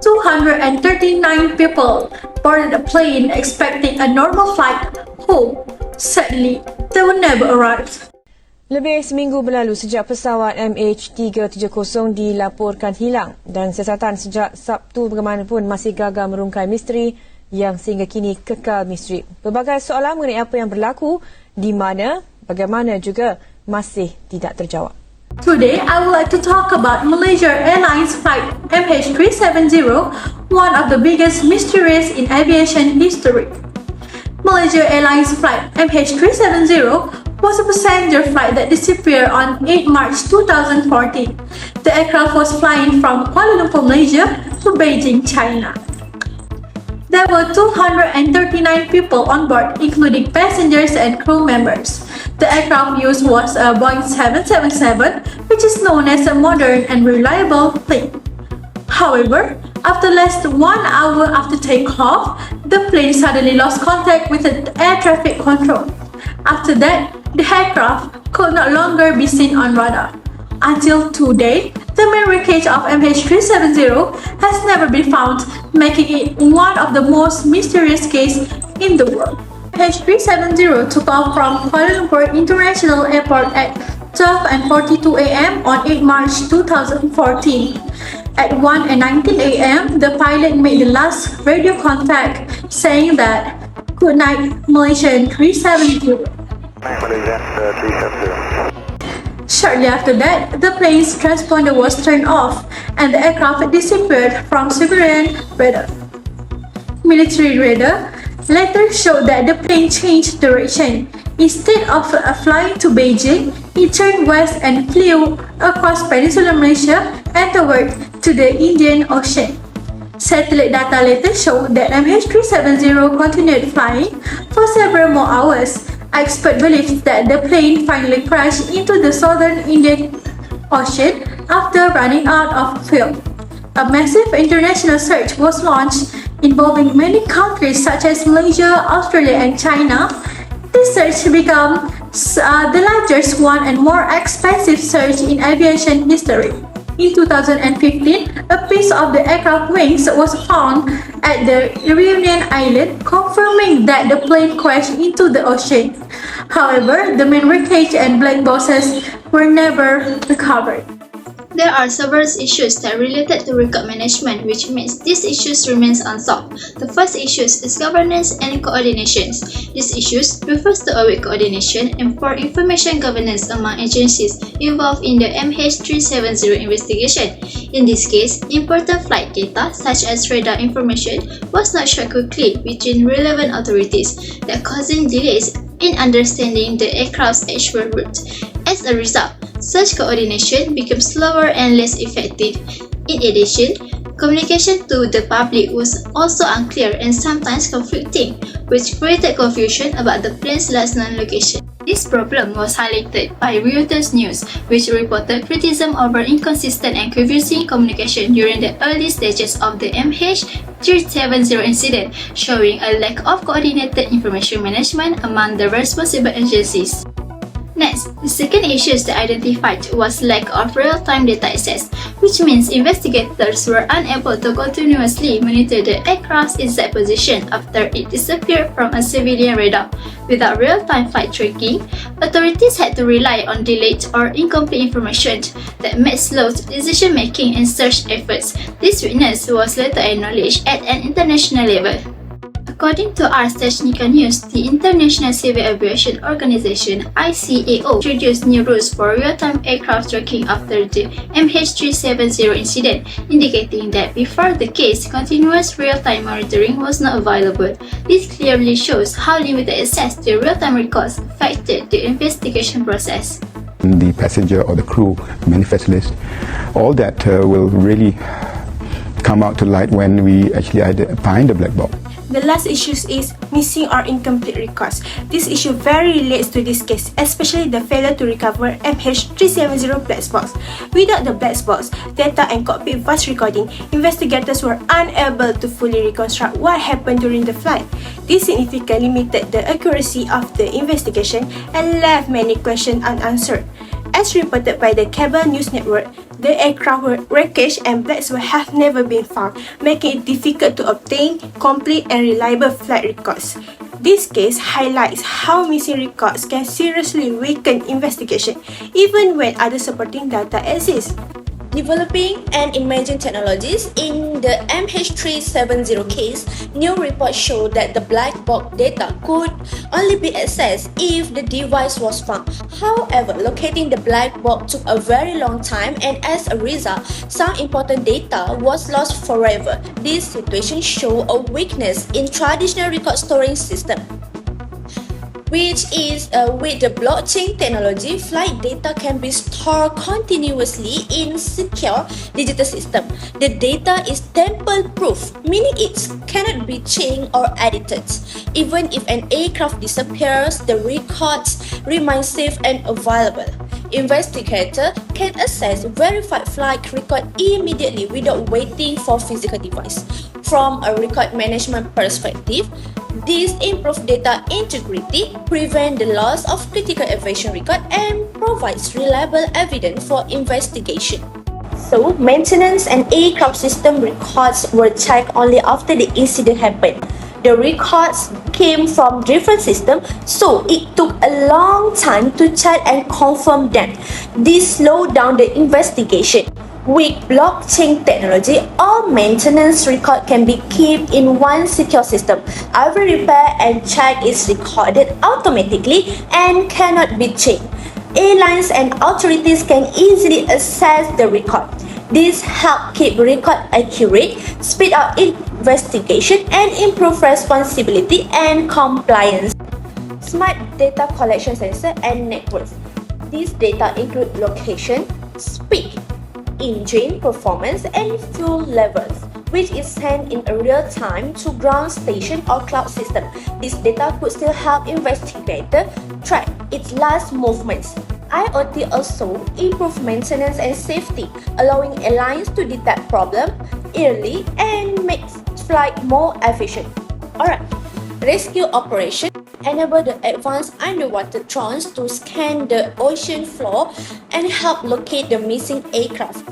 239 people boarded a plane expecting a normal flight home. Sadly, they will never arrive. Lebih seminggu berlalu sejak pesawat MH370 dilaporkan hilang dan siasatan sejak Sabtu bagaimanapun masih gagal merungkai misteri yang sehingga kini kekal misteri. Pelbagai soalan mengenai apa yang berlaku, di mana, bagaimana juga masih tidak terjawab. Today, I would like to talk about Malaysia Airlines flight MH370, one of the biggest mysteries in aviation history. Malaysia Airlines flight MH370 was a passenger flight that disappeared on 8 March 2014. The aircraft was flying from Kuala Lumpur, Malaysia to Beijing, China. There were 239 people on board, including passengers and crew members. The aircraft used was a Boeing 777, which is known as a modern and reliable plane. However, after less than 1 hour after takeoff, the plane suddenly lost contact with the air traffic control. After that, the aircraft could no longer be seen on radar. Until today, the main wreckage of MH370 has never been found, making it one of the most mysterious cases in the world. MH370 took off from Kuala Lumpur International Airport at 12:42 a.m. on 8 March 2014. At 1:19 a.m., the pilot made the last radio contact, saying that, "Good night, Malaysian 370. Shortly after that, the plane's transponder was turned off and the aircraft disappeared from civilian radar. Military radar later showed that the plane changed direction. Instead of flying to Beijing, it turned west and flew across peninsular Malaysia and toward to the Indian Ocean. Satellite data later showed that MH370 continued flying for several more hours. Experts believe that the plane finally crashed into the southern Indian Ocean after running out of fuel. A massive international search was launched involving many countries such as Malaysia, Australia, and China. This search became the largest one and more expensive search in aviation history. In 2015, a piece of the aircraft wings was found at the Reunion Island, confirming that the plane crashed into the ocean. However, the main wreckage and black boxes were never recovered. There are several issues that related to record management, which means these issues remain unsolved. The first issue is governance and coordination. These issues refers to a weak coordination and poor information governance among agencies involved in the MH370 investigation. In this case, important flight data such as radar information was not shared quickly between relevant authorities, that causing delays in understanding the aircraft's actual route. As a result, such coordination becomes slower and less effective. In addition, communication to the public was also unclear and sometimes conflicting, which created confusion about the plane's last known location. This problem was highlighted by Reuters News, which reported criticism over inconsistent and confusing communication during the early stages of the MH370 incident, showing a lack of coordinated information management among the responsible agencies. Next, the second issue that identified was lack of real-time data access, which means investigators were unable to continuously monitor the aircraft's exact position after it disappeared from a civilian radar. Without real-time flight tracking, authorities had to rely on delayed or incomplete information that made slow decision-making and search efforts. This weakness was later acknowledged at an international level. According to Ars Technica News, the International Civil Aviation Organization (ICAO) introduced new rules for real-time aircraft tracking after the MH370 incident, indicating that before the case, continuous real-time monitoring was not available. This clearly shows how limited access to real-time records affected the investigation process. The passenger or the crew manifest list, all that will really come out to light when we actually find the black box. The last issue is missing or incomplete records. This issue very relates to this case, especially the failure to recover MH370 black box. Without the black box, data and cockpit voice recording, investigators were unable to fully reconstruct what happened during the flight. This significantly limited the accuracy of the investigation and left many questions unanswered. As reported by the cable news network, The aircraft wreckage and black box have never been found, making it difficult to obtain complete and reliable flight records. This case highlights how missing records can seriously weaken investigation, even when other supporting data exist. Developing and emerging technologies. In the MH370 case, new reports show that the black box data could only be accessed if the device was found. However, locating the black box took a very long time, and as a result, some important data was lost forever. This situation shows a weakness in traditional record storing system, which is with the blockchain technology, flight data can be stored continuously in secure digital system. The data is tamper-proof, meaning it cannot be changed or edited. Even if an aircraft disappears, the records remain safe and available. Investigators can access verified flight record immediately without waiting for physical device. From a record management perspective, this improves data integrity, prevents the loss of critical aviation record, and provides reliable evidence for investigation. So, maintenance and aircraft system records were checked only after the incident happened. The records came from different systems, so it took a long time to check and confirm them. This slowed down the investigation. With blockchain technology, all maintenance record can be kept in one secure system. Every repair and check is recorded automatically and cannot be changed. Airlines and authorities can easily access the record. This helps keep record accurate, speed up investigation, and improve responsibility and compliance. Smart data collection sensor and networks. These data include location, speed, engine performance, and fuel levels, which is sent in real time to ground station or cloud system. This data could still help investigators track its last movements. IoT also improves maintenance and safety, allowing airlines to detect problems early and make flight more efficient. Alright, rescue operation enable the advanced underwater drones to scan the ocean floor and help locate the missing aircraft.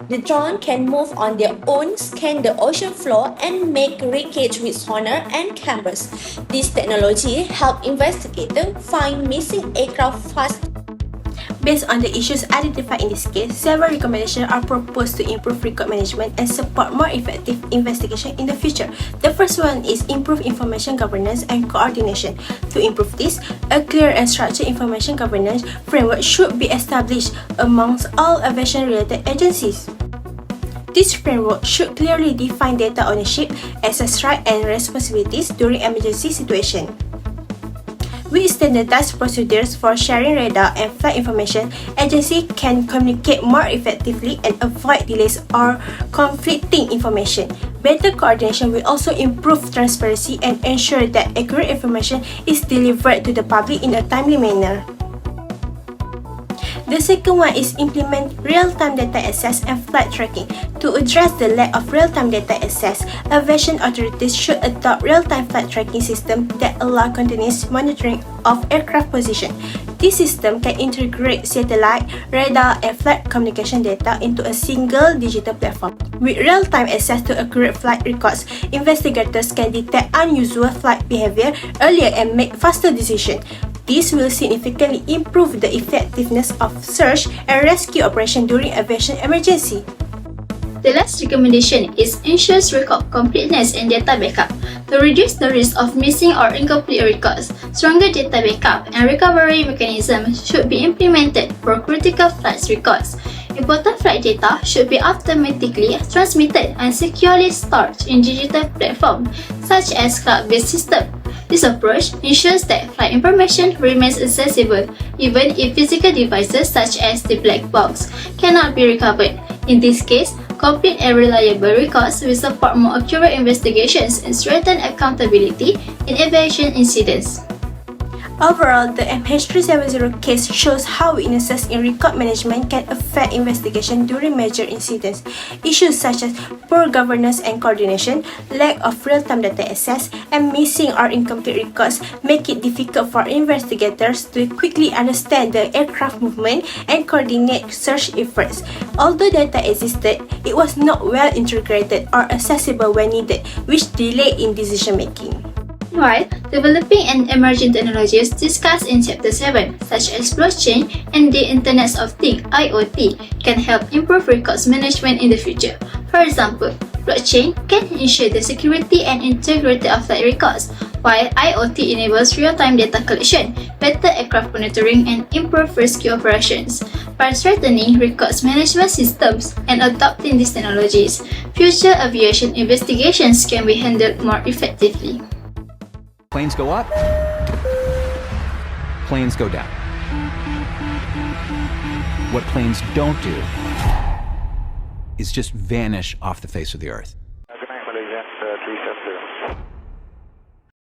The drone can move on their own, scan the ocean floor, and make wreckage with sonar and cameras. This technology helps investigators find missing aircraft fast. Based on the issues identified in this case, several recommendations are proposed to improve record management and support more effective investigation in the future. The first one is improve information governance and coordination. To improve this, a clear and structured information governance framework should be established amongst all aviation-related agencies. This framework should clearly define data ownership, access rights, and responsibilities during emergency situations. With standardized procedures for sharing radar and flight information, agencies can communicate more effectively and avoid delays or conflicting information. Better coordination will also improve transparency and ensure that accurate information is delivered to the public in a timely manner. The second one is implement real-time data access and flight tracking. To address the lack of real-time data access, aviation authorities should adopt real-time flight tracking system that allow continuous monitoring of aircraft position. This system can integrate satellite, radar, and flight communication data into a single digital platform. With real-time access to accurate flight records, investigators can detect unusual flight behavior earlier and make faster decisions. This will significantly improve the effectiveness of search and rescue operation during aviation emergency. The last recommendation is ensures record completeness and data backup. To reduce the risk of missing or incomplete records, stronger data backup and recovery mechanisms should be implemented for critical flight records. Important flight data should be automatically transmitted and securely stored in digital platforms such as cloud-based systems. This approach ensures that flight information remains accessible even if physical devices such as the black box cannot be recovered. In this case, complete and reliable records will support more accurate investigations and strengthen accountability in aviation incidents. Overall, the MH370 case shows how weaknesses in record management can affect investigation during major incidents. Issues such as poor governance and coordination, lack of real-time data access, and missing or incomplete records make it difficult for investigators to quickly understand the aircraft movement and coordinate search efforts. Although data existed, it was not well integrated or accessible when needed, which delayed in decision-making. Meanwhile, developing and emerging technologies discussed in Chapter 7, such as blockchain and the Internet of Things (IoT), can help improve records management in the future. For example, blockchain can ensure the security and integrity of flight records, while IoT enables real-time data collection, better aircraft monitoring, and improved rescue operations. By strengthening records management systems and adopting these technologies, future aviation investigations can be handled more effectively. Planes go up, planes go down. What planes don't do is just vanish off the face of the earth. Good night, Malaysia 370.